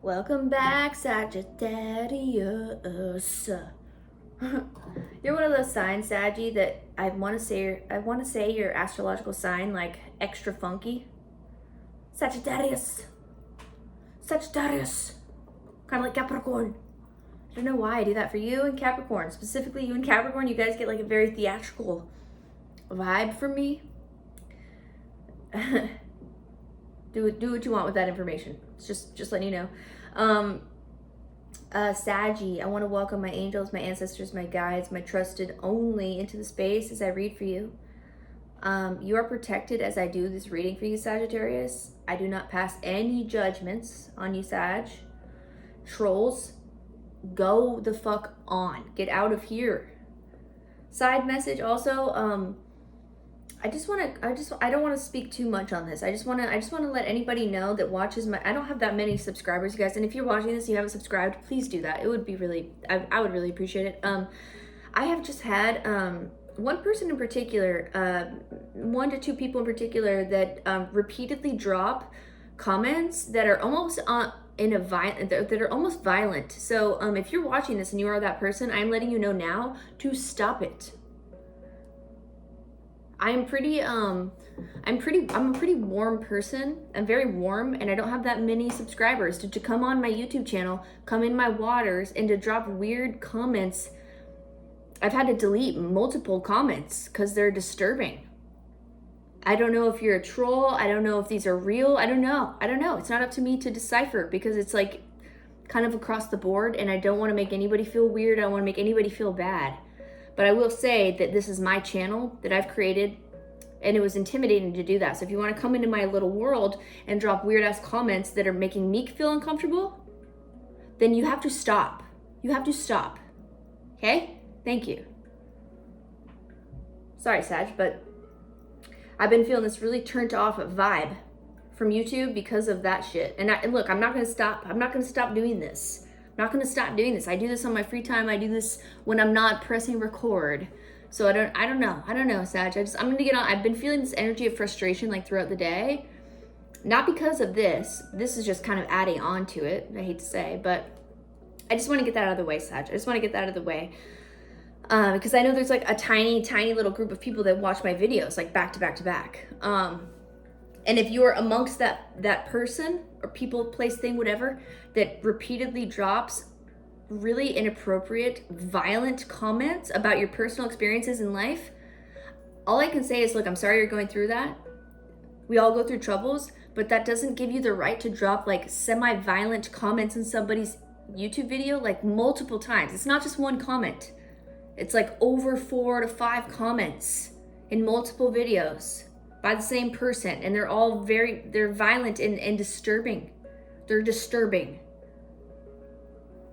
Welcome back, Sagittarius. You're one of those signs, Saggy, that I want to say your astrological sign like extra funky. Sagittarius. Sagittarius. Kind of like Capricorn. I don't know why I do that for you and Capricorn. Specifically you and Capricorn, you guys get like a very theatrical vibe from me. Do what you want with that information. It's just letting you know. Saggy, I want to welcome my angels, my ancestors, my guides, my trusted only into the space as I read for you. You are protected as I do this reading for you, Sagittarius. I do not pass any judgments on you, Sag. Trolls, go the fuck on. Get out of here. Side message also, I don't want to speak too much on this. I just want to let anybody know that watches I don't have that many subscribers, you guys. And if you're watching this, you haven't subscribed, please do that. It would be really, I would really appreciate it. I have just had, one person in particular, 1 to 2 people in particular that, repeatedly drop comments that are almost that are almost violent. So, if you're watching this and you are that person, I'm letting you know now to stop it. I'm a pretty warm person. I'm very warm and I don't have that many subscribers. To come on my YouTube channel, come in my waters, and to drop weird comments. I've had to delete multiple comments because they're disturbing. I don't know if you're a troll. I don't know if these are real. I don't know. It's not up to me to decipher because it's like kind of across the board and I don't want to make anybody feel weird. I don't want to make anybody feel bad. But I will say that this is my channel that I've created and it was intimidating to do that. So if you want to come into my little world and drop weird ass comments that are making me feel uncomfortable, then you have to stop. You have to stop. Okay? Thank you. Sorry, Sag, but I've been feeling this really turned off vibe from YouTube because of that shit. And look, I'm not going to stop. I'm not going to stop doing this. Not gonna stop doing this. I do this on my free time. I do this when I'm not pressing record. So I don't know, Sag. I'm gonna get on. I've been feeling this energy of frustration like throughout the day. Not because of this. This is just kind of adding on to it. I hate to say, but I just want to get that out of the way, Sag. I just want to get that out of the way. Because I know there's like a tiny little group of people that watch my videos like back to back to back. And if you're amongst that person or people, place, thing, whatever, that repeatedly drops really inappropriate, violent comments about your personal experiences in life, all I can say is, look, I'm sorry you're going through that. We all go through troubles, but that doesn't give you the right to drop like semi-violent comments in somebody's YouTube video like multiple times. It's not just one comment. It's like over 4 to 5 comments in multiple videos by the same person, and they're all they're violent and disturbing. They're disturbing.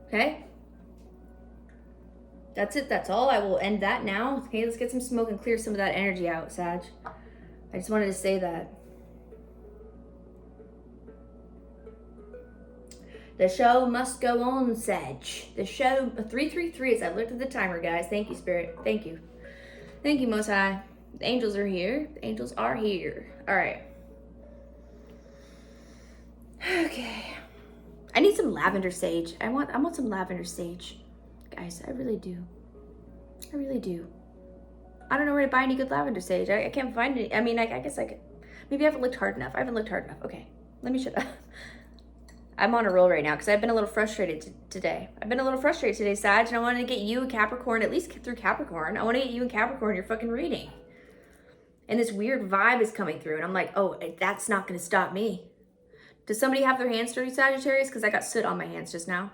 Okay? That's it. That's all. I will end that now. Okay, let's get some smoke and clear some of that energy out, Sag. I just wanted to say that. The show must go on, Sag. The show, 333 as I've looked at the timer, guys. Thank you, Spirit. Thank you. Thank you, Most High. The angels are here. The angels are here. All right. Okay. I need some lavender sage. I want some lavender sage. Guys, I really do. I really do. I don't know where to buy any good lavender sage. I can't find it. I mean, I guess I could. Maybe I haven't looked hard enough. I haven't looked hard enough. Okay. Let me shut up. I'm on a roll right now because I've been a little frustrated today. Sag, and I wanted to get you and Capricorn, at least through Capricorn. I want to get you and Capricorn your fucking reading. And this weird vibe is coming through, and I'm like, oh, that's not going to stop me. Does somebody have their hands dirty, Sagittarius? Because I got soot on my hands just now.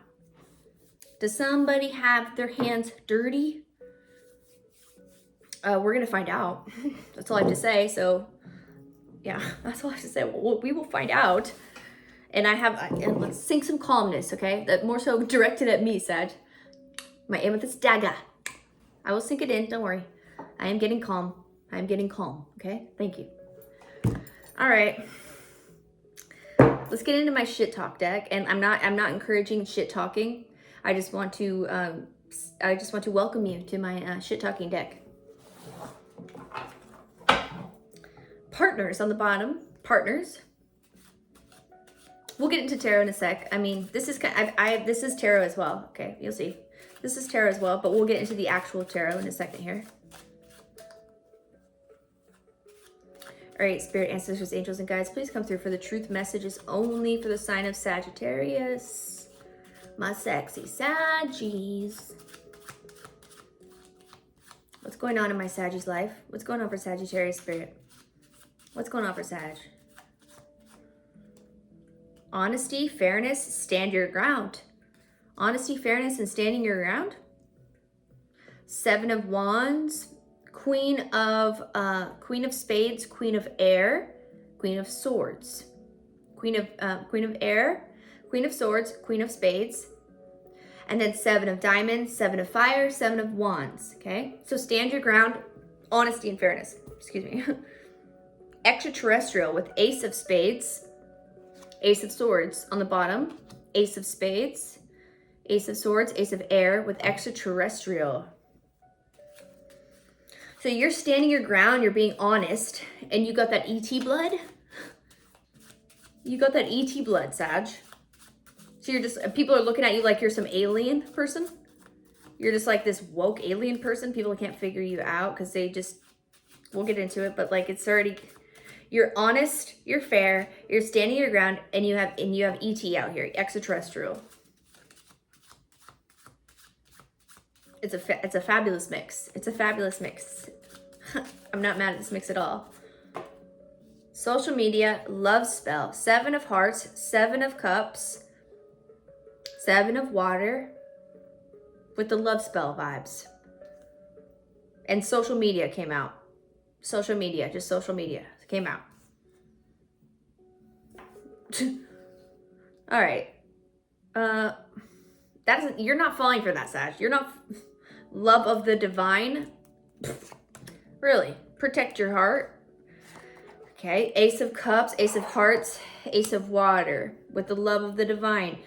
Does somebody have their hands dirty? We're going to find out. That's all I have to say. So, yeah, that's all I have to say. We will find out. And and let's sink some calmness, okay? That more so directed at me, Sag. My amethyst dagger. I will sink it in, don't worry. I am getting calm. Okay? Thank you. All right. Let's get into my shit talk deck. And I'm not encouraging shit talking. I just want to welcome you to my shit talking deck. Partners on the bottom. Partners. We'll get into tarot in a sec. I mean, this is this is tarot as well. Okay, you'll see. This is tarot as well, but we'll get into the actual tarot in a second here. All right, spirit, ancestors, angels, and guides, please come through for the truth messages only for the sign of Sagittarius. My sexy Saggies. What's going on in my Saggie's life? What's going on for Sagittarius spirit? What's going on for Sag? Honesty, fairness, stand your ground. Honesty, fairness, and standing your ground. 7 of Wands, Queen of Spades, Queen of Air, Queen of Swords, Queen of Air, Queen of Swords, Queen of Spades, and then 7 of Diamonds, 7 of Fire, 7 of Wands. Okay, so stand your ground, honesty and fairness. Excuse me. Extraterrestrial with Ace of Spades, Ace of Swords on the bottom, Ace of Spades, Ace of Swords, Ace of Air with extraterrestrial. So you're standing your ground, you're being honest, and you got that ET blood. You got that ET blood, Sag. So you're just, people are looking at you like you're some alien person. You're just like this woke alien person. People can't figure you out because they just, we'll get into it, but like it's already, you're honest, you're fair, you're standing your ground, and you have ET out here, extraterrestrial. It's a fabulous mix. It's a fabulous mix. I'm not mad at this mix at all. Social media, love spell, 7 of Hearts, 7 of Cups, 7 of Water with the love spell vibes. And social media came out. Social media, just social media came out. All right. You're not falling for that, Sag. You're not. Love of the divine. Really, protect your heart. Okay, Ace of Cups, Ace of Hearts, Ace of Water with the love of the divine.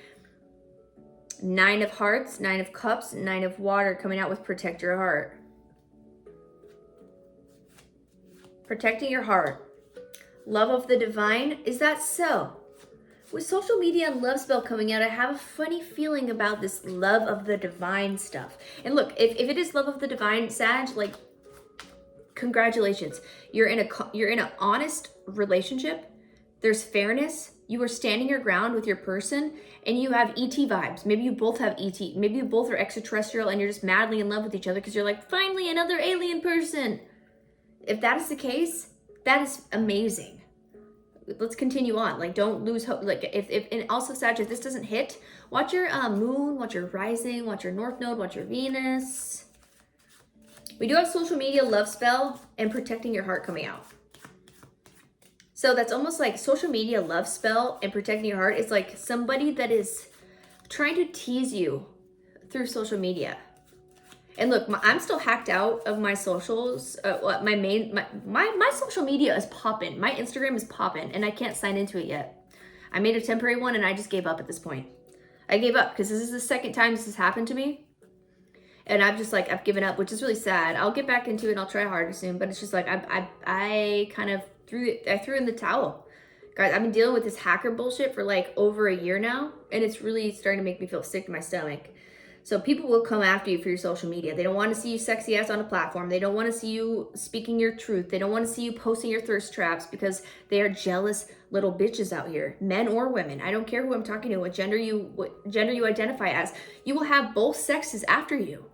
9 of Hearts, 9 of Cups, 9 of Water coming out with protect your heart. Protecting your heart. Love of the divine. Is that so? With social media and love spell coming out, I have a funny feeling about this love of the divine stuff. And look, if it is love of the divine, Sag, like, congratulations. You're in an honest relationship. There's fairness. You are standing your ground with your person, and you have ET vibes. Maybe you both have ET. Maybe you both are extraterrestrial, and you're just madly in love with each other because you're like, finally, another alien person. If that is the case, that is amazing. Let's continue on. Like, don't lose hope. Like, if and also Sag, if this doesn't hit, watch your moon, watch your rising, watch your north node, watch your Venus. We do have social media, love spell, and protecting your heart coming out. So that's almost like social media, love spell, and protecting your heart is like somebody that is trying to tease you through social media. And look, I'm still hacked out of my socials. My social media is popping. My Instagram is popping, and I can't sign into it yet. I made a temporary one, and I just gave up at this point. I gave up because this is the second time this has happened to me. And I've given up, which is really sad. I'll get back into it and I'll try harder soon. But it's just like, I kind of threw in the towel. Guys, I've been dealing with this hacker bullshit for like over a year now. And it's really starting to make me feel sick to my stomach. So people will come after you for your social media. They don't want to see you sexy ass on a platform. They don't want to see you speaking your truth. They don't want to see you posting your thirst traps because they are jealous little bitches out here, men or women. I don't care who I'm talking to, what gender you identify as. You will have both sexes after you.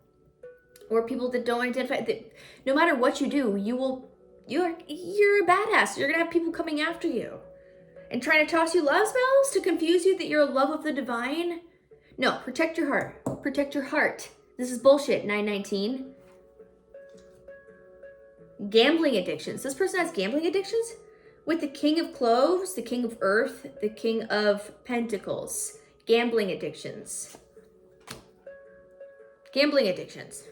Or people that don't identify, no matter what you do, you're a badass. You're gonna have people coming after you and trying to toss you love spells to confuse you that you're a love of the divine. No, protect your heart. Protect your heart. This is bullshit, 919. Gambling addictions. This person has gambling addictions with the King of Cloves, the King of Earth, the King of Pentacles. Gambling addictions. Gambling addictions.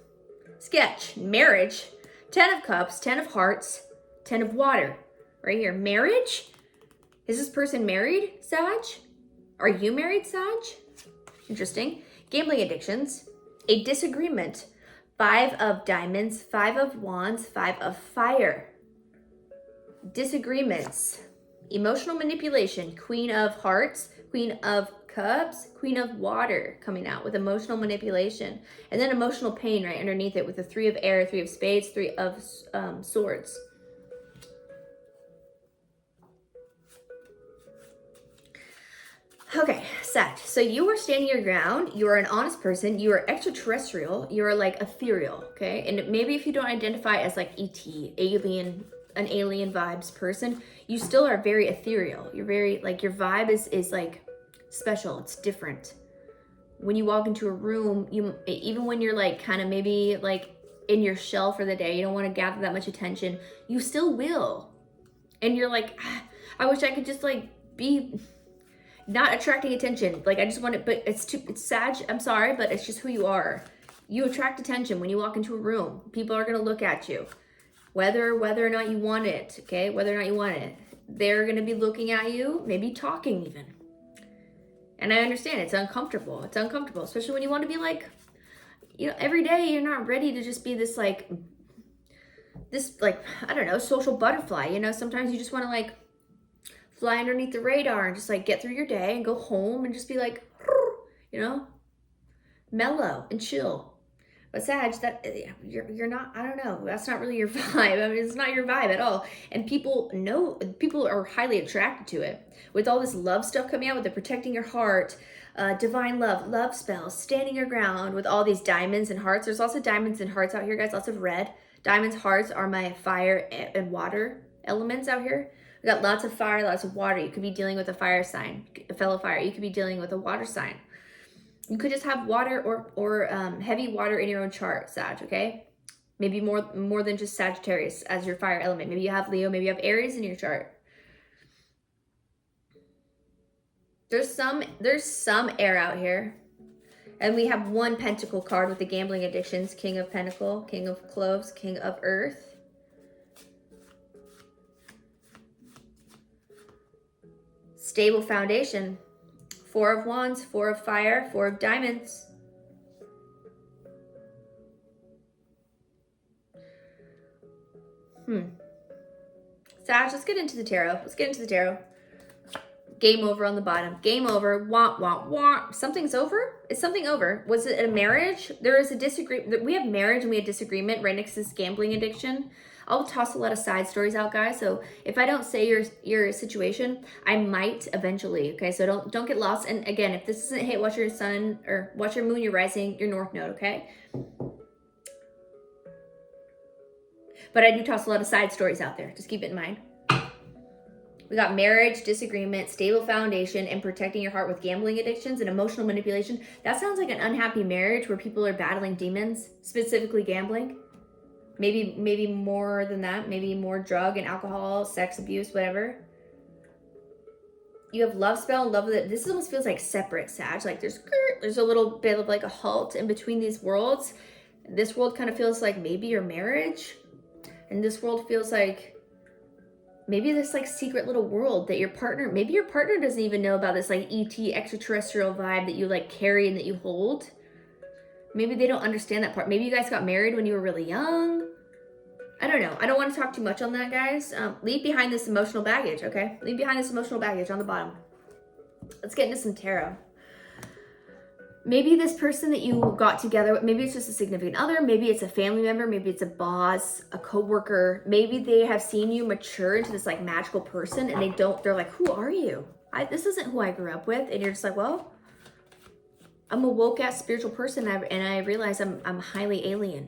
Sketch, marriage, 10 of Cups, 10 of Hearts, 10 of Water. Right here, marriage? Is this person married, Sag? Are you married, Sag? Interesting. Gambling addictions, a disagreement, 5 of Diamonds, 5 of Wands, 5 of Fire. Disagreements, emotional manipulation, Queen of Hearts, Queen of Cups, Queen of Water coming out with emotional manipulation. And then emotional pain right underneath it with the 3 of Air, 3 of Spades, 3 of Swords. Okay, Sag. So you are standing your ground. You are an honest person. You are extraterrestrial. You are like ethereal, okay? And maybe if you don't identify as like ET, alien, an alien vibes person, you still are very ethereal. You're very, like, your vibe is like special. It's different. When you walk into a room, even when you're like kind of maybe like in your shell for the day, you don't want to gather that much attention, you still will. And you're like, I wish I could just like be not attracting attention. Like, I just want it, but it's Sag, I'm sorry, but it's just who you are. You attract attention when you walk into a room. People are going to look at you. Whether or not you want it, okay? Whether or not you want it. They're going to be looking at you, maybe talking even. And I understand it's uncomfortable. It's uncomfortable, especially when you want to be like, you know, every day you're not ready to just be this like, I don't know, social butterfly. You know, sometimes you just want to like fly underneath the radar and just like get through your day and go home and just be like, you know, mellow and chill. But Sag, that you're not, I don't know, that's not really your vibe. I mean, it's not your vibe at all. And people are highly attracted to it. With all this love stuff coming out, with the protecting your heart, divine love spells, standing your ground, with all these diamonds and hearts. There's also diamonds and hearts out here, guys, lots of red. Diamonds, hearts are my fire and water elements out here. We got lots of fire, lots of water. You could be dealing with a fire sign, a fellow fire. You could be dealing with a water sign. You could just have water or heavy water in your own chart, Sag, okay? Maybe more than just Sagittarius as your fire element. Maybe you have Leo, maybe you have Aries in your chart. There's some air out here. And we have 1 pentacle card with the gambling addictions, King of Pentacle, King of Cloves, King of Earth. Stable foundation. 4 of Wands, 4 of Fire, 4 of Diamonds. Sag, let's get into the tarot. Game over on the bottom. Game over. Wah, wah, wah. Something's over? Is something over? Was it a marriage? There is a disagreement. We have marriage and we had disagreement right next to this gambling addiction. I'll toss a lot of side stories out, guys. So if I don't say your situation, I might eventually, okay? So don't get lost. And again, if this doesn't hit, watch your sun or watch your moon, your rising, your north node, okay? But I do toss a lot of side stories out there. Just keep it in mind. We got marriage, disagreement, stable foundation, and protecting your heart with gambling addictions and emotional manipulation. That sounds like an unhappy marriage where people are battling demons, specifically gambling. Maybe more than that. Maybe more drug and alcohol, sex abuse, whatever. You have love spell and love with it. This almost feels like separate, Sag. Like there's a little bit of like a halt in between these worlds. This world kind of feels like maybe your marriage. And this world feels like maybe this like secret little world that maybe your partner doesn't even know about, this like ET extraterrestrial vibe that you like carry and that you hold. Maybe they don't understand that part. Maybe you guys got married when you were really young. I don't know. I don't want to talk too much on that, guys. Leave behind this emotional baggage, okay? Leave behind this emotional baggage on the bottom. Let's get into some tarot. Maybe this person that you got together with, maybe it's just a significant other, maybe it's a family member, maybe it's a boss, a coworker. Maybe they have seen you mature into this like magical person and they're like, who are you? This isn't who I grew up with. And you're just like, well, I'm a woke ass spiritual person and I realize I'm highly alien.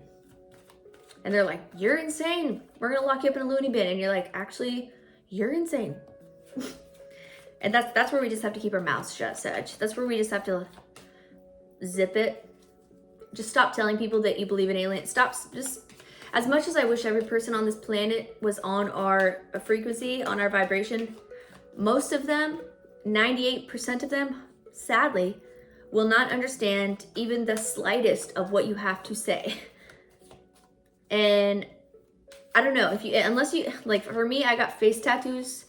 And they're like, you're insane. We're going to lock you up in a loony bin. And you're like, actually, you're insane. And that's where we just have to keep our mouths shut, Sag. That's where we just have to zip it. Just stop telling people that you believe in aliens. Stop. Just as much as I wish every person on this planet was on our frequency, on our vibration, most of them, 98% of them, sadly, will not understand even the slightest of what you have to say. And I don't know, unless you, like for me, I got face tattoos.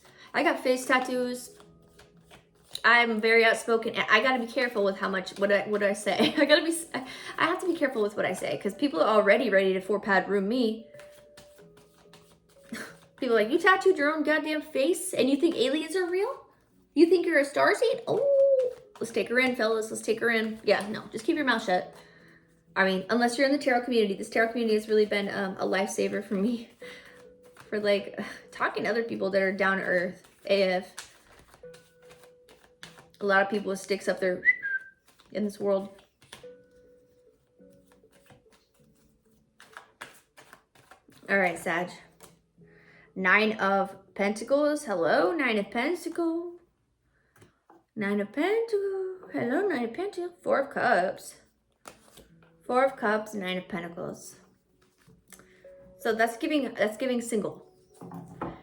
I'm very outspoken. I gotta be careful with what I say. I have to be careful with what I say because people are already ready to 4-pad room me. People are like, you tattooed your own goddamn face and you think aliens are real? You think you're a starseed? Oh. Let's take her in, fellas. Let's take her in. Yeah, no, just keep your mouth shut. I mean, unless you're in the tarot community. This tarot community has really been a lifesaver for me. For like talking to other people that are down to earth. AF. A lot of people with sticks up there in this world. All right, Sag. 9 of Pentacles. Hello, 9 of Pentacles. 9 of Pentacles. Hello, 9 of Pentacles. 4 of Cups. 4 of Cups, 9 of Pentacles. So that's giving single.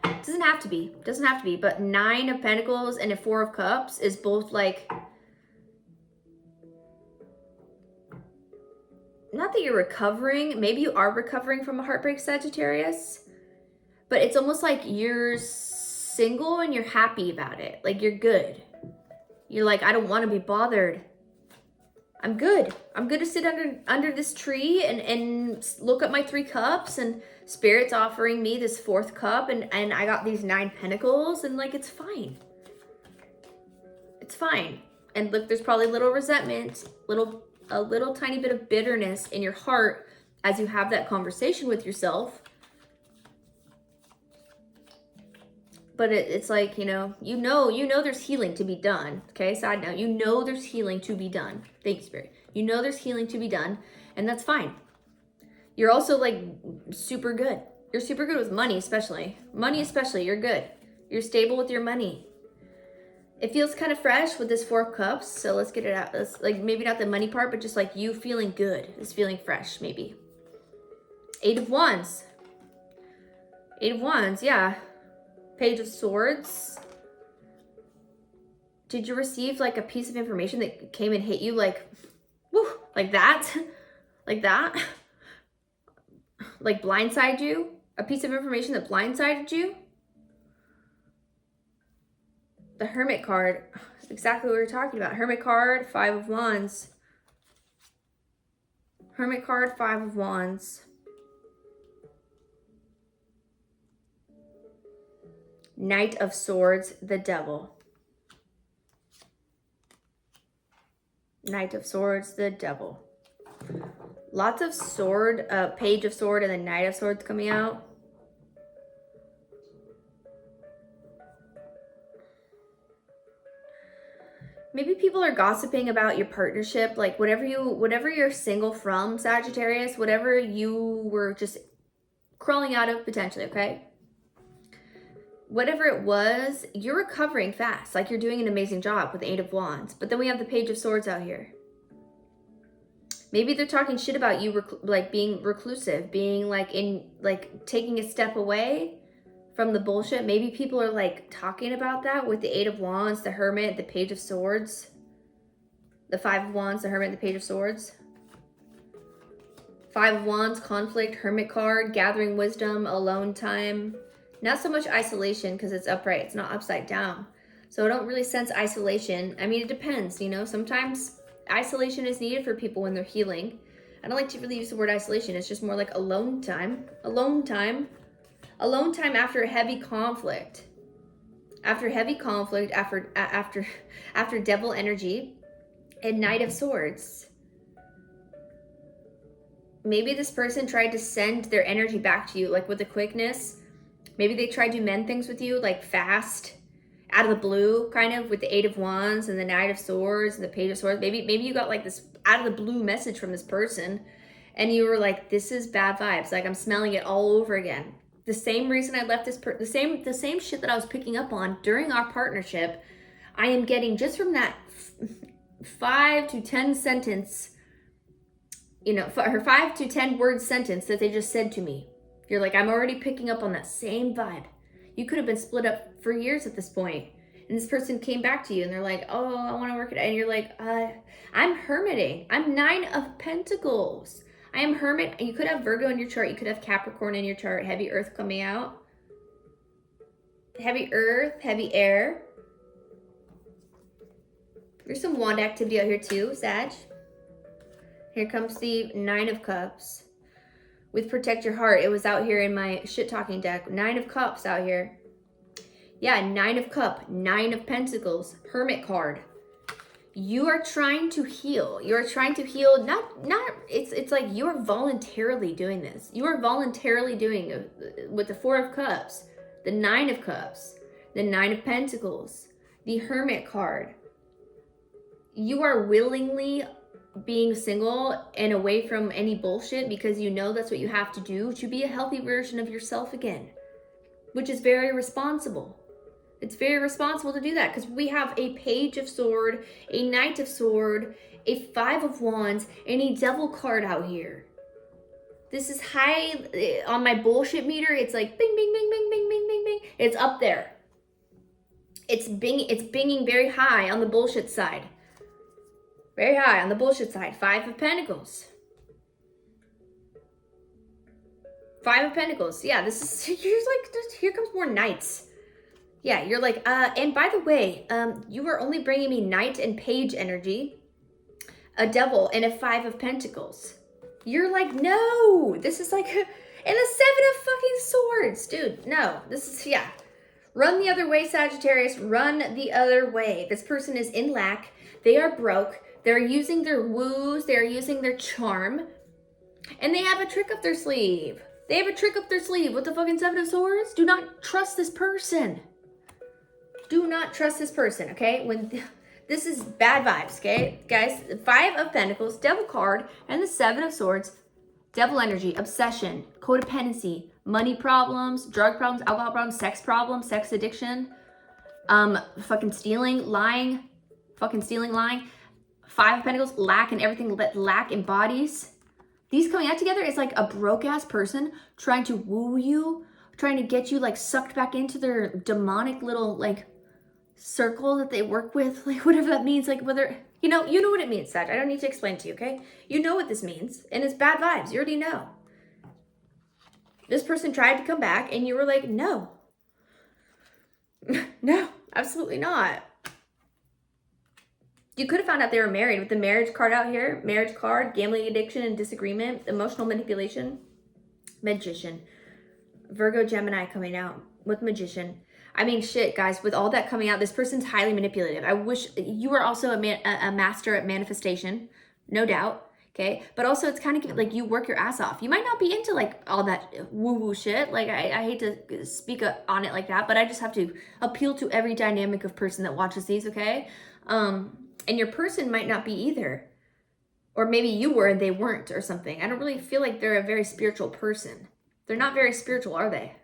Doesn't have to be. Doesn't have to be. But 9 of Pentacles and a 4 of Cups is both like, not that you're recovering. Maybe you are recovering from a heartbreak, Sagittarius. But it's almost like you're single and you're happy about it. Like you're good. You're like, I don't want to be bothered. I'm good. I'm good to sit under this tree and look at my 3 cups, and Spirit's offering me this 4th cup, and I got these 9 pentacles, and like, it's fine. It's fine. And look, there's probably a little resentment, a little tiny bit of bitterness in your heart as you have that conversation with yourself. But it's like, you know there's healing to be done. Okay, side note, you know there's healing to be done. Thank you, Spirit. You know there's healing to be done, and that's fine. You're also like super good. You're super good with money, especially. Money especially, you're good. You're stable with your money. It feels kind of fresh with this 4 of Cups, so let's get it out. Let's, like, maybe not the money part, but just like you feeling good. It's feeling fresh, maybe. 8 of Wands. 8 of Wands, yeah. Page of Swords. Did you receive like a piece of information that came and hit you like, woo, like that? Like that? Like blindsided you? A piece of information that blindsided you? The Hermit card. Exactly what we were talking about. Hermit card, 5 of Wands. Hermit card, 5 of Wands. Knight of Swords, the Devil. Knight of Swords, the Devil. Lots of sword, Page of Sword and the Knight of Swords coming out. Maybe people are gossiping about your partnership, like whatever you're single from, Sagittarius, whatever you were just crawling out of potentially, okay? Whatever it was, you're recovering fast. Like you're doing an amazing job with the 8 of Wands. But then we have the Page of Swords out here. Maybe they're talking shit about you, like being reclusive, being like taking a step away from the bullshit. Maybe people are like talking about that with the 8 of Wands, the Hermit, the Page of Swords, the 5 of Wands, the Hermit, the Page of Swords. 5 of Wands, conflict, Hermit card, gathering wisdom, alone time. Not so much isolation because it's upright. It's not upside down. So I don't really sense isolation. I mean, it depends, you know. Sometimes isolation is needed for people when they're healing. I don't like to really use the word isolation. It's just more like alone time. Alone time. Alone time after a heavy conflict. After heavy conflict, after devil energy and Knight of Swords. Maybe this person tried to send their energy back to you like with a quickness. Maybe they tried to mend things with you, like fast, out of the blue, kind of, with the 8 of Wands and the Knight of Swords and the Page of Swords. Maybe you got like this out of the blue message from this person, and you were like, "This is bad vibes. Like I'm smelling it all over again." The same reason I left this, the same shit that I was picking up on during our partnership, I am getting just from that 5 to 10 sentence, you know, her 5 to 10 word sentence that they just said to me. You're like, I'm already picking up on that same vibe. You could have been split up for years at this point. And this person came back to you and they're like, oh, I want to work it out. And you're like, I'm hermiting. I'm 9 of Pentacles. I am hermit. And you could have Virgo in your chart. You could have Capricorn in your chart. Heavy earth coming out. Heavy earth, heavy air. There's some wand activity out here too, Sag. Here comes the 9 of Cups. With Protect Your Heart, it was out here in my shit-talking deck. 9 of Cups out here. Yeah, 9 of Cup, 9 of Pentacles, Hermit card. You are trying to heal. You are trying to heal. It's like you are voluntarily doing this. You are voluntarily doing it with the 4 of Cups, the 9 of Cups, the 9 of Pentacles, the Hermit card. You are willingly being single and away from any bullshit because you know that's what you have to do to be a healthy version of yourself again, which is very responsible. It's very responsible to do that because we have a Page of Sword, a Knight of Sword, a 5 of Wands, and a Devil card out here. This is high on my bullshit meter. It's like bing, bing, bing, bing, bing, bing, bing, bing. It's up there. It's binging very high on the bullshit side. Very high on the bullshit side. 5 of Pentacles. 5 of Pentacles. Yeah, this is, here comes more Knights. Yeah, you're like, and by the way, you are only bringing me Knight and Page energy, a Devil, and a 5 of Pentacles. You're like, no, this is like, and a 7 of fucking Swords. Dude, no, this is, yeah. Run the other way, Sagittarius, run the other way. This person is in lack. They are broke. They're using their woos. They're using their charm. And they have a trick up their sleeve. They have a trick up their sleeve with the fucking 7 of Swords. Do not trust this person. Do not trust this person, okay? This is bad vibes, okay? Guys, 5 of Pentacles, Devil card, and the 7 of Swords, Devil energy, obsession, codependency, money problems, drug problems, alcohol problems, sex addiction, fucking stealing, lying, 5 of Pentacles, lack and everything that lack embodies. These coming out together is like a broke-ass person trying to woo you, trying to get you like sucked back into their demonic little like circle that they work with, like whatever that means, like whether, you know what it means, Sag. I don't need to explain to you, okay? You know what this means, and it's bad vibes. You already know. This person tried to come back, and you were like, no. No, absolutely not. You could have found out they were married with the marriage card out here. Marriage card, gambling addiction and disagreement, emotional manipulation, Magician. Virgo, Gemini coming out with Magician. I mean, shit, guys, with all that coming out, this person's highly manipulative. I wish you were also a master at manifestation, no doubt, okay? But also it's kind of like you work your ass off. You might not be into like all that woo-woo shit. Like I hate to speak on it like that, but I just have to appeal to every dynamic of person that watches these, okay? And your person might not be either. Or maybe you were and they weren't or something. I don't really feel like they're a very spiritual person. They're not very spiritual, are they?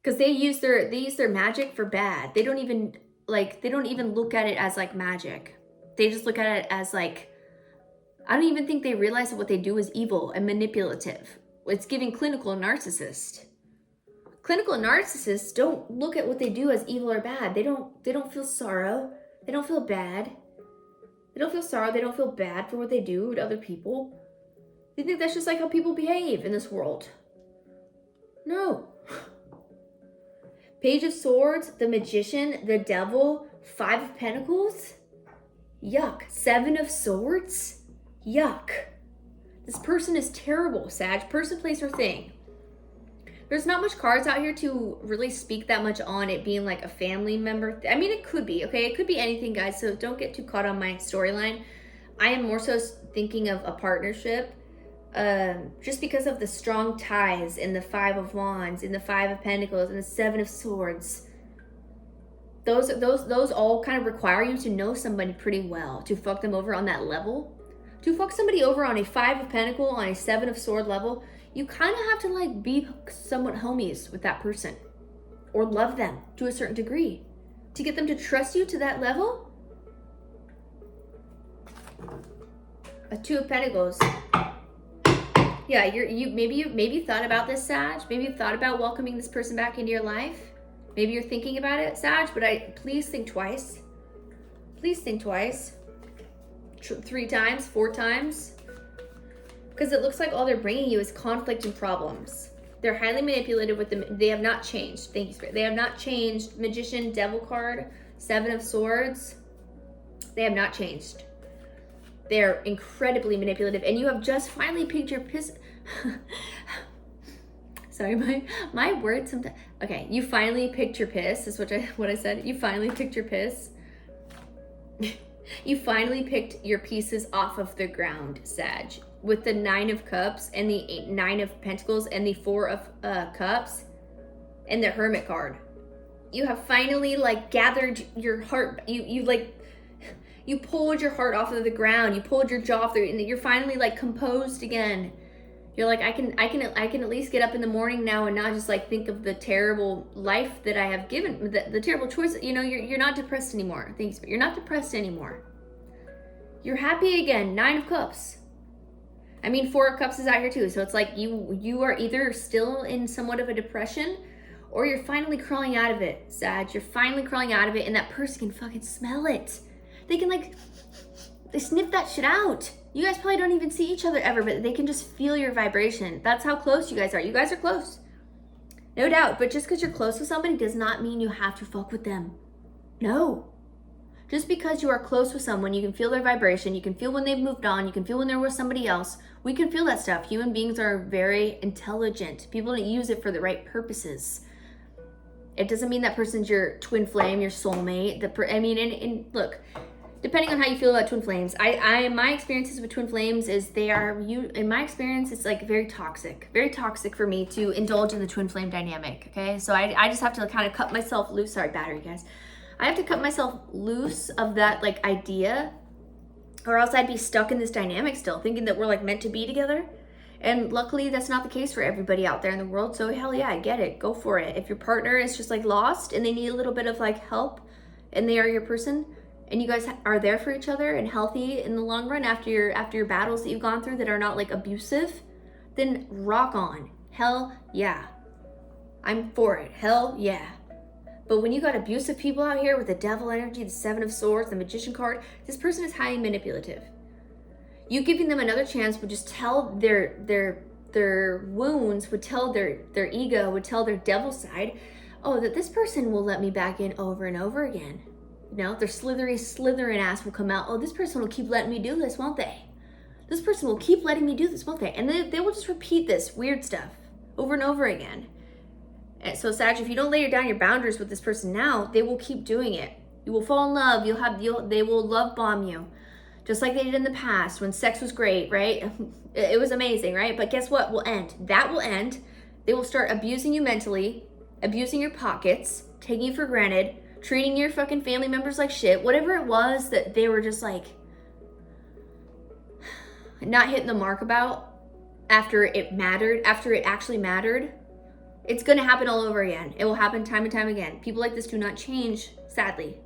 Because they use their magic for bad. They don't even look at it as like magic. They just look at it as like, I don't even think they realize that what they do is evil and manipulative. It's giving clinical narcissist. Clinical narcissists don't look at what they do as evil or bad. They don't feel sorrow. They don't feel bad. They don't feel sorrow. They don't feel bad for what they do to other people. They think that's just like how people behave in this world. No. Page of Swords, the Magician, the Devil, 5 of Pentacles. Yuck. 7 of Swords. Yuck. This person is terrible, Sag. Person, place, or thing. There's not much cards out here to really speak that much on it being like a family member. I mean, it could be, okay? It could be anything, guys, so don't get too caught on my storyline. I am more so thinking of a partnership. Just because of the strong ties in the 5 of Wands, in the 5 of Pentacles, and the 7 of Swords. Those all kind of require you to know somebody pretty well to fuck them over on that level. To fuck somebody over on a 5 of Pentacle, on a 7 of Sword level, you kind of have to like be somewhat homies with that person. Or love them to a certain degree. To get them to trust you to that level. A 2 of Pentacles. Yeah, maybe you thought about this, Sag. Maybe you thought about welcoming this person back into your life. Maybe you're thinking about it, Sag, but please think twice. Please think twice. 3 times, 4 times. Because it looks like all they're bringing you is conflict and problems. They're highly manipulative with them. They have not changed. Thank you, Spirit. They have not changed. Magician, Devil card, 7 of Swords. They have not changed. They're incredibly manipulative, and you have just finally picked your piss. Sorry, my words sometimes. Okay, you finally picked your piss. Is what I said. You finally picked your piss. You finally picked your pieces off of the ground, Sag. With the 9 of Cups and the 9 of Pentacles and the 4 of Cups and the Hermit card. You have finally like gathered your heart. You pulled your heart off of the ground. You pulled your jaw off there, and you're finally like composed again. You're like, I can at least get up in the morning now and not just like think of the terrible life that I have given, the terrible choice. You know, you're not depressed anymore. Thanks, but you're not depressed anymore. You're happy again. 9 of Cups. I mean, 4 of Cups is out here too. So it's like you are either still in somewhat of a depression, or you're finally crawling out of it, Sag. You're finally crawling out of it, and that person can fucking smell it. They can they sniff that shit out. You guys probably don't even see each other ever, but they can just feel your vibration. That's how close you guys are. You guys are close. No doubt. But just because you're close with somebody does not mean you have to fuck with them. No. Just because you are close with someone, you can feel their vibration. You can feel when they've moved on. You can feel when they're with somebody else. We can feel that stuff. Human beings are very intelligent. People don't use it for the right purposes. It doesn't mean that person's your twin flame, your soulmate. Look, depending on how you feel about twin flames, my experiences with twin flames is in my experience, it's like very toxic for me to indulge in the twin flame dynamic. Okay, so I just have to kind of cut myself loose. Sorry, battery guys. I have to cut myself loose of that like idea, or else I'd be stuck in this dynamic still, thinking that we're like meant to be together. And luckily that's not the case for everybody out there in the world. So hell yeah, I get it. Go for it. If your partner is just like lost and they need a little bit of like help and they are your person, and you guys are there for each other and healthy in the long run after your battles that you've gone through that are not like abusive, then rock on. Hell yeah. I'm for it. Hell yeah. But when you got abusive people out here with the devil energy, the 7 of Swords, the Magician card, this person is highly manipulative. You giving them another chance would just tell their wounds, would tell their ego, would tell their devil side, oh, that this person will let me back in over and over again. You know, their slithering ass will come out. Oh, this person will keep letting me do this, won't they? This person will keep letting me do this, won't they? And they will just repeat this weird stuff over and over again. And so, Sag, if you don't lay down your boundaries with this person now, they will keep doing it. You will fall in love. They will love bomb you, just like they did in the past when sex was great, right? It was amazing, right? But guess what? Will end. That will end. They will start abusing you mentally, abusing your pockets, taking you for granted, treating your fucking family members like shit. Whatever it was that they were just like not hitting the mark about after it actually mattered. It's going to happen all over again. It will happen time and time again. People like this do not change, sadly.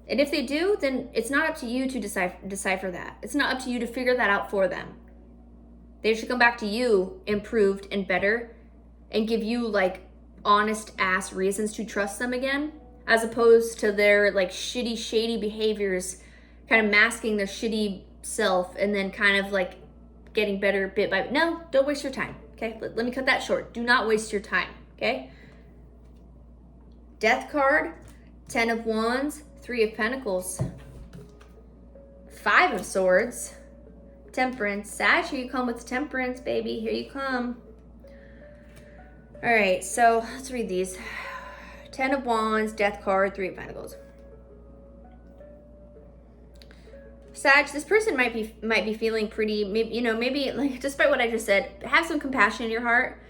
And if they do, then it's not up to you to decipher that. It's not up to you to figure that out for them. They should come back to you improved and better and give you like honest ass reasons to trust them again, as opposed to their like shitty, shady behaviors, kind of masking their shitty self and then kind of like getting better bit by bit. No, don't waste your time. Okay, let me cut that short. Do not waste your time, okay? Death card, 10 of Wands, 3 of Pentacles, 5 of Swords, Temperance. Sag, here you come with Temperance, baby. Here you come. All right, so let's read these. 10 of Wands, Death card, 3 of Pentacles. Sag, this person might be feeling pretty, maybe like, despite what I just said, have some compassion in your heart,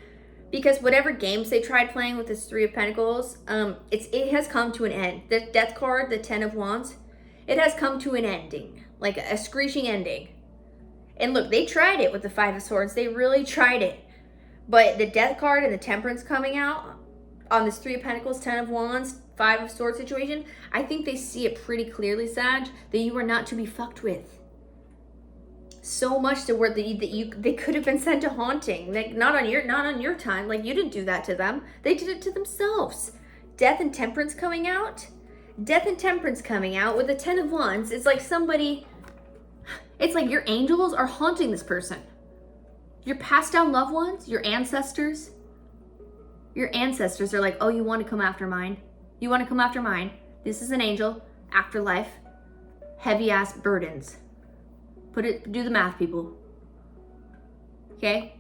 because whatever games they tried playing with this 3 of Pentacles, it has come to an end. The Death card, the 10 of Wands, it has come to an ending, like a screeching ending. And look, they tried it with the 5 of Swords. They really tried it. But the Death card and the Temperance coming out on this 3 of Pentacles, 10 of Wands, 5 of Swords situation, I think they see it pretty clearly, Sag, that you are not to be fucked with. So much to where they could have been sent to haunting, like not on your time. Like, you didn't do that to them. They did it to themselves. Death and Temperance coming out. Death and Temperance coming out with the 10 of Wands. It's like it's like your angels are haunting this person. Your passed down loved ones, your ancestors. Your ancestors are like, oh, you want to come after mine? You want to come after mine? This is an angel, afterlife, heavy ass burdens. Do the math, people. Okay?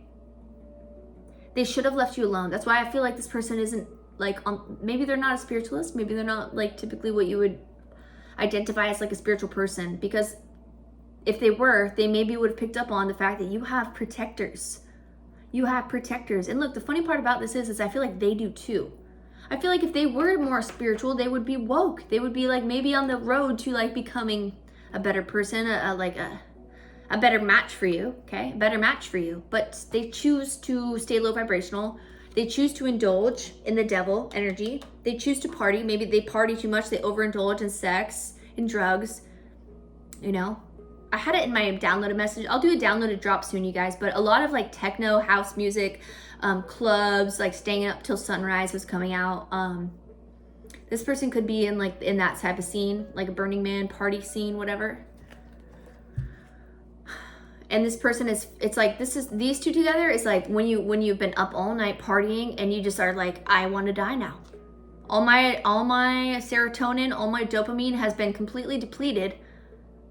They should have left you alone. That's why I feel like this person isn't like, maybe they're not a spiritualist. Maybe they're not like typically what you would, identify as like a spiritual person, because if they were, they maybe would have picked up on the fact that you have protectors. You have protectors. And look, the funny part about this is I feel like they do too. I feel like if they were more spiritual, they would be woke. They would be like maybe on the road to like becoming a better person, a better match for you, okay? A better match for you. But they choose to stay low vibrational. They choose to indulge in the devil energy. They choose to party. Maybe they party too much. They overindulge in sex, in drugs, you know? I had it in my downloaded message. I'll do a downloaded drop soon, you guys. But a lot of like techno, house music, clubs, like staying up till sunrise was coming out. This person could be in like in that type of scene, like a Burning Man party scene, whatever. And this person is, it's like, these two together is like when you've been up all night partying and you just are like, I want to die now. All my serotonin, all my dopamine has been completely depleted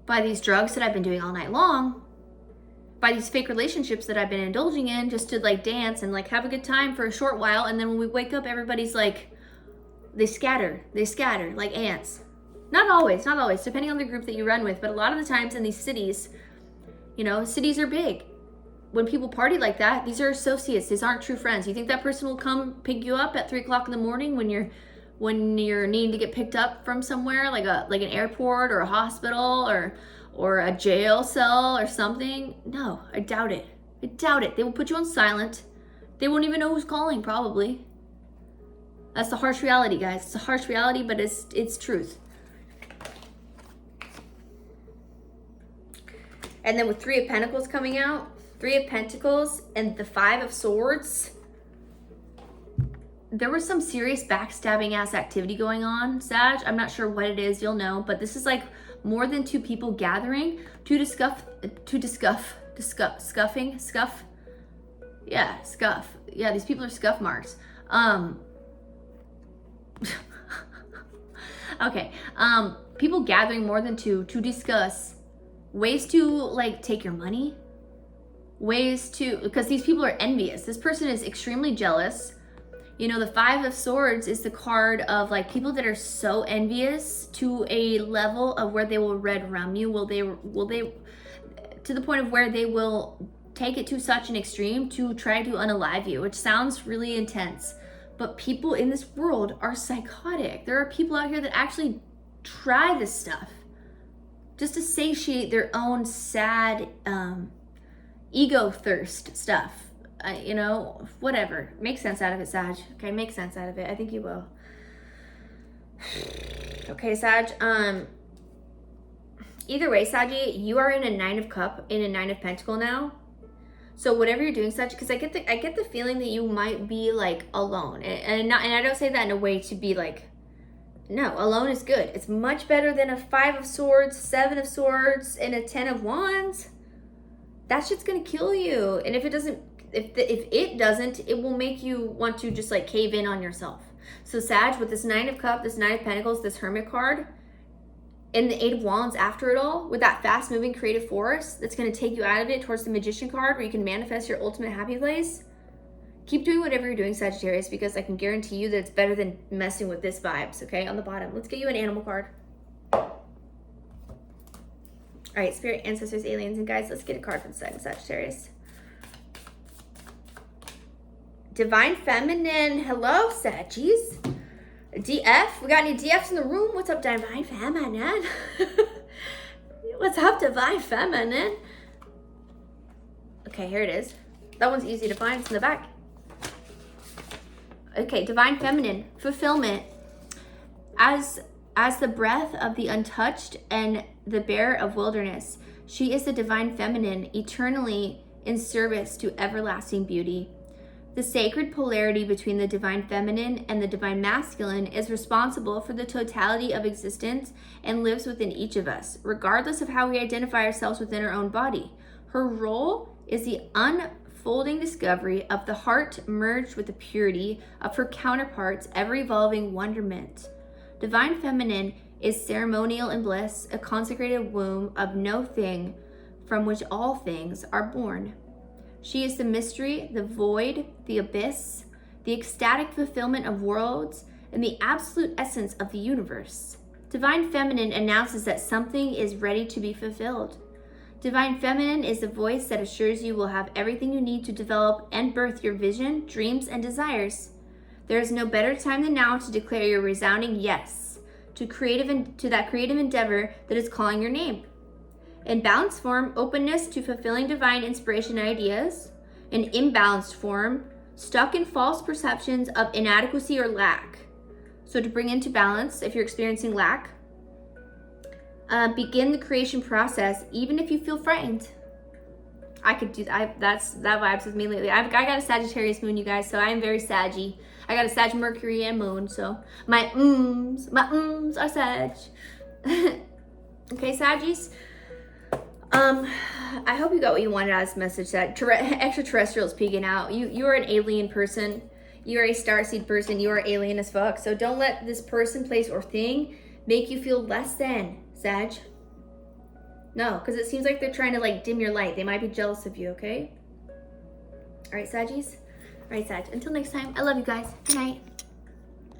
by these drugs that I've been doing all night long, by these fake relationships that I've been indulging in just to like dance and like have a good time for a short while. And then when we wake up, everybody's like, they scatter like ants. Not always, depending on the group that you run with. But a lot of the times in these cities, you know, cities are big. When people party like that, these are associates. These aren't true friends. You think that person will come pick you up at 3 o'clock in the morning when you're needing to get picked up from somewhere, like an airport or a hospital or a jail cell or something? No, I doubt it. They will put you on silent. They won't even know who's calling, probably. That's the harsh reality, guys. It's a harsh reality, but it's truth. And then with 3 of Pentacles coming out, 3 of Pentacles and the 5 of Swords, there was some serious backstabbing ass activity going on, Sag. I'm not sure what it is, you'll know, but this is like more than 2 people gathering to scuff. Yeah, scuff. Yeah, these people are scuff marks. Okay, people gathering more than 2 to discuss ways to like take your money, ways to, because these people are envious. This person is extremely jealous. You know, the 5 of Swords is the card of like people that are so envious to a level of where they will red rum you. Will they to the point of where they will take it to such an extreme to try to unalive you, which sounds really intense. But people in this world are psychotic. There are people out here that actually try this stuff just to satiate their own sad ego thirst stuff. You know, whatever. Make sense out of it, Sag. Okay, make sense out of it. I think you will. Okay, Sag. Either way, Saggy, you are in a 9 of Pentacle now. So whatever you're doing, Sag, because I get the feeling that you might be like alone, and I don't say that in a way to be like, no, alone is good. It's much better than a 5 of Swords, 7 of Swords, and a 10 of Wands. That shit's gonna kill you. And if it doesn't, it will make you want to just like cave in on yourself. So Sag, with this 9 of Cups, this 9 of Pentacles, this Hermit card, and the 8 of Wands after it all, with that fast moving creative force that's gonna take you out of it towards the Magician card where you can manifest your ultimate happy place. Keep doing whatever you're doing, Sagittarius, because I can guarantee you that it's better than messing with this vibes, okay? On the bottom. Let's get you an animal card. All right, Spirit, Ancestors, Aliens, and Guides. Let's get a card for the second Sagittarius. Divine Feminine. Hello, Saggies. DF. We got any DFs in the room? What's up, Divine Feminine? What's up, Divine Feminine? Okay, here it is. That one's easy to find. It's in the back. Okay, Divine Feminine, fulfillment. As the breath of the untouched and the bearer of wilderness, she is the Divine Feminine, eternally in service to everlasting beauty. The sacred polarity between the Divine Feminine and the Divine Masculine is responsible for the totality of existence and lives within each of us, regardless of how we identify ourselves within our own body. Her role is the unfolding discovery of the heart merged with the purity of her counterparts' ever-evolving wonderment. Divine Feminine is ceremonial in bliss, a consecrated womb of no thing from which all things are born. She is the mystery, the void, the abyss, the ecstatic fulfillment of worlds, and the absolute essence of the universe. Divine Feminine announces that something is ready to be fulfilled. Divine Feminine is the voice that assures you will have everything you need to develop and birth your vision, dreams, and desires. There is no better time than now to declare your resounding yes to that creative endeavor that is calling your name. In balanced form, openness to fulfilling divine inspiration and ideas. In imbalanced form, stuck in false perceptions of inadequacy or lack. So to bring into balance, if you're experiencing lack, begin the creation process, even if you feel frightened. I could do that. That vibes with me lately. I got a Sagittarius moon, you guys, so I am very Saggy. I got a Sag Mercury and moon, so my are Sag. Okay, Saggies. I hope you got what you wanted out of this message. That extraterrestrials peeking out. You are an alien person. You are a starseed person. You are alien as fuck. So don't let this person, place, or thing make you feel less than, Sag. No, because it seems like they're trying to like dim your light. They might be jealous of you, okay? All right, Saggies. All right, Sag. Until next time, I love you guys. Good night.